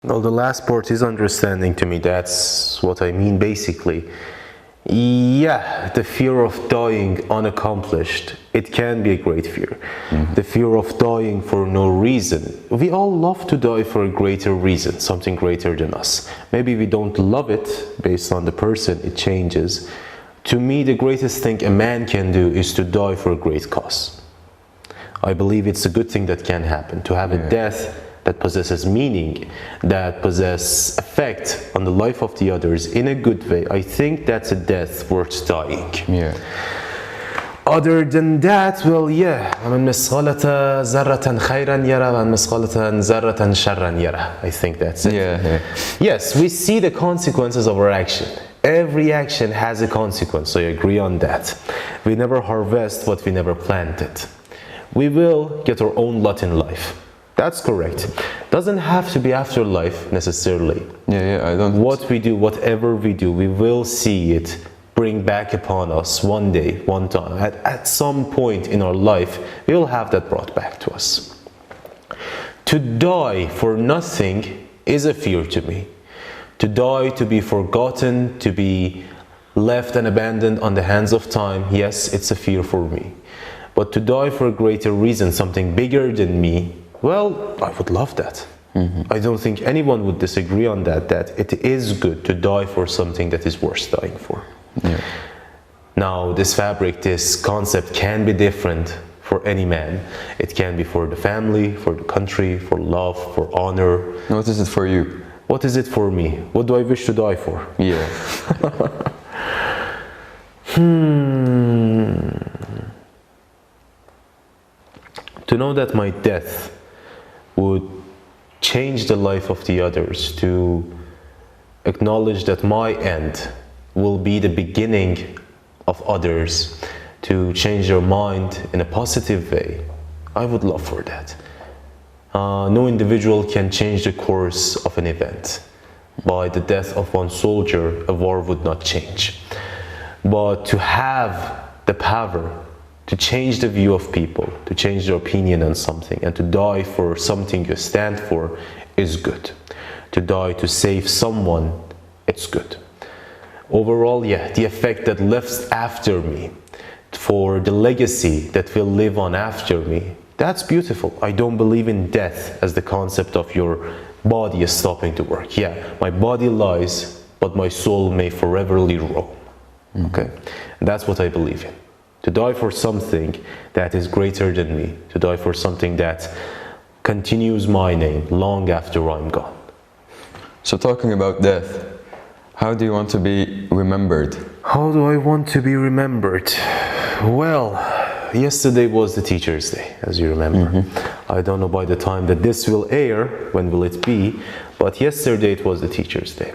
Well, the last part is understanding to me. That's what I mean basically. Yeah, the fear of dying unaccomplished, it can be a great fear. The fear of dying for no reason. We all love to die for a greater reason, something greater than us. Maybe we don't love it based on the person, it changes. To me, the greatest thing a man can do is to die for a great cause. I believe it's a good thing that can happen, to have a death that possesses meaning, that possesses effect on the life of the others in a good way. I think that's a death worth dying. Yeah. Other than that, well, yeah, من مثقالة ذرة خيرا يرى ومن مثقالة ذرة شرا يرى. I think that's it. Yeah. Yes, we see the consequences of our action. Every action has a consequence, so I agree on that. We never harvest what we never planted. We will get our own lot in life. That's correct. Doesn't have to be afterlife necessarily. I don't. What we do, whatever we do, we will see it bring back upon us one day, one time. At some point in our life, we will have that brought back to us. To die for nothing is a fear to me. To die, to be forgotten, to be left and abandoned on the hands of time, yes, it's a fear for me. But to die for a greater reason, something bigger than me, well, I would love that. I don't think anyone would disagree on that it is good to die for something that is worth dying for. Now, this fabric, this concept can be different for any man. It can be for the family, for the country, for love, for honor. What is it for you? What is it for me? What do I wish to die for? Yeah. To know that my death would change the life of the others, to acknowledge that my end will be the beginning of others, to change their mind in a positive way. I would love for that. No individual can change the course of an event. By the death of one soldier, a war would not change. But to have the power to change the view of people, to change their opinion on something, and to die for something you stand for is good. To die to save someone, it's good. Overall, yeah, the effect that lives after me, for the legacy that will live on after me, that's beautiful. I don't believe in death as the concept of your body is stopping to work. Yeah, my body lies, but my soul may foreverly roam. Okay, and that's what I believe in. To die for something that is greater than me, to die for something that continues my name long after I'm gone. So talking about death, how do you want to be remembered? How do I want to be remembered? Well, yesterday was the Teacher's Day, as you remember. I don't know by the time that this will air, when will it be, but yesterday it was the Teacher's Day.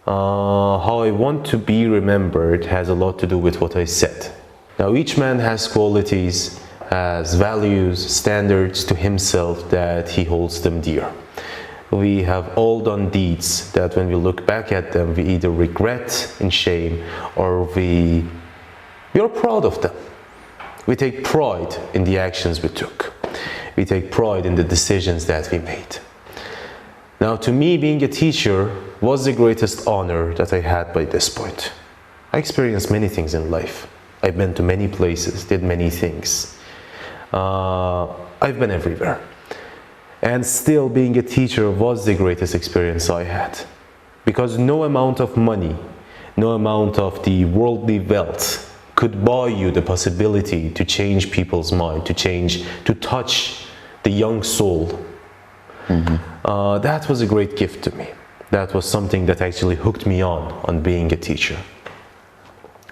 How I want to be remembered has a lot to do with what I said. Now, each man has qualities, has values, standards to himself that he holds them dear. We have all done deeds that when we look back at them, we either regret and shame, or we are proud of them. We take pride in the actions we took. We take pride in the decisions that we made. Now, to me, being a teacher was the greatest honor that I had by this point. I experienced many things in life. I've been to many places, did many things. I've been everywhere. And still, being a teacher was the greatest experience I had. Because no amount of money, no amount of the worldly wealth could buy you the possibility to change people's mind, to touch the young soul. That was a great gift to me. That was something that actually hooked me on being a teacher.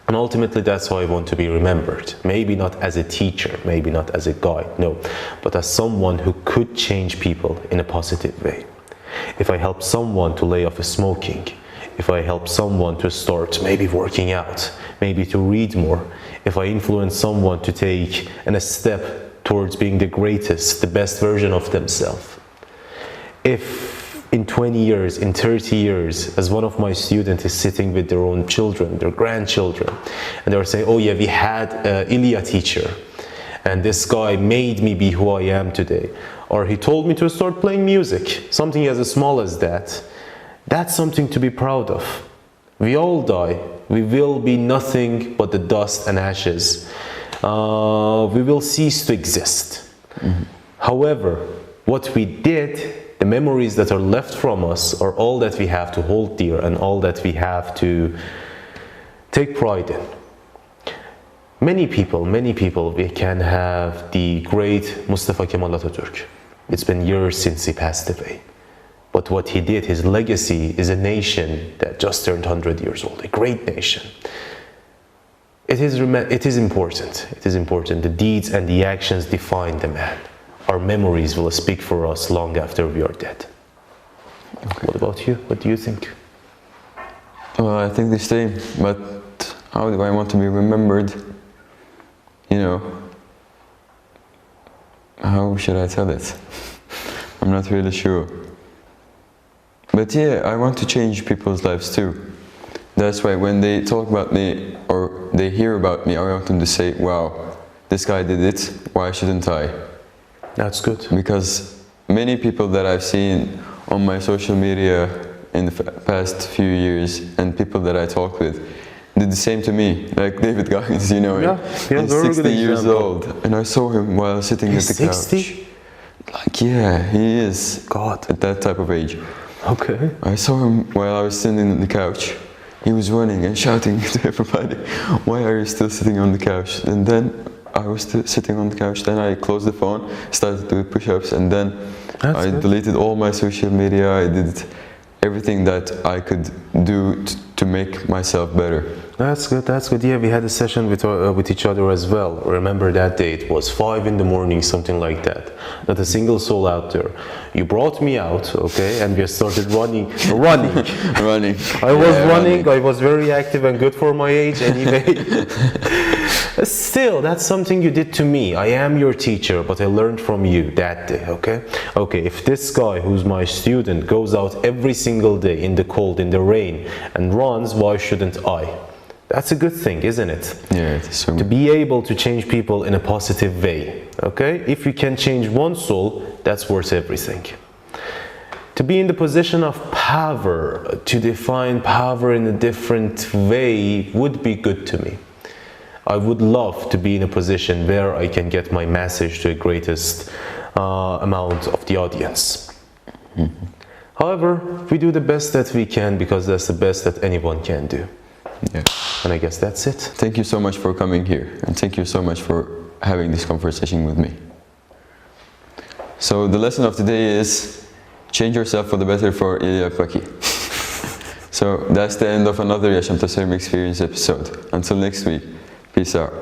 And ultimately, that's how I want to be remembered. Maybe not as a teacher, maybe not as a guide, no, but as someone who could change people in a positive way. If I help someone to lay off smoking, if I help someone to start maybe working out, maybe to read more, if I influence someone to take a step towards being the greatest, the best version of themselves. If in 20 years, in 30 years, as one of my students is sitting with their own children, their grandchildren, and they're saying, oh yeah, we had Ilya teacher, and this guy made me be who I am today. or he told me to start playing music, something as small as that. That's something to be proud of. We all die. We will be nothing but the dust and ashes. We will cease to exist. However, what we did, the memories that are left from us, are all that we have to hold dear and all that we have to take pride in. Many people, we can have the great Mustafa Kemal Atatürk. It's been years since he passed away. But what he did, his legacy, is a nation that just turned 100 years old, a great nation. It is important. It is important. The deeds and the actions define the man. Our memories will speak for us long after we are dead. Okay. What about you? What do you think? Well, I think the same, but how do I want to be remembered? You know, how should I tell it? I'm not really sure. But yeah, I want to change people's lives too. That's why when they talk about me or they hear about me, I want them to say, wow, this guy did it, why shouldn't I? That's good. Because many people that I've seen on my social media in the past few years and people that I talk with did the same to me, like David Goggins, you know, he's 60 years old, and I saw him while sitting at the 60? couch. Like, yeah, he is God. At that type of age. Okay. I saw him while I was sitting on the couch. He was running and shouting to everybody, why are you still sitting on the couch? And then I was still sitting on the couch, then I closed the phone, started doing push-ups, and then I deleted all my social media. I did everything that I could do to make myself better. That's good, that's good. Yeah, we had a session with each other as well. Remember that day, it was 5 in the morning, something like that. Not a single soul out there. You brought me out, okay, and we started running. Running. I was running, I was very active and good for my age anyway. Still, that's something you did to me. I am your teacher, but I learned from you that day, okay? Okay, if this guy who's my student goes out every single day in the cold, in the rain, and runs, why shouldn't I? That's a good thing, isn't it? Yeah, it is so. To be able to change people in a positive way, okay? If you can change one soul, that's worth everything. To be in the position of power, to define power in a different way would be good to me. I would love to be in a position where I can get my message to the greatest amount of the audience. However, we do the best that we can because that's the best that anyone can do. Yeah. And I guess that's it. Thank you so much for coming here, and thank you so much for having this conversation with me. So the lesson of today is change yourself for the better for İlya Paki. So that's the end of another Yaşam Tasarim Experience episode. Until next week, peace out.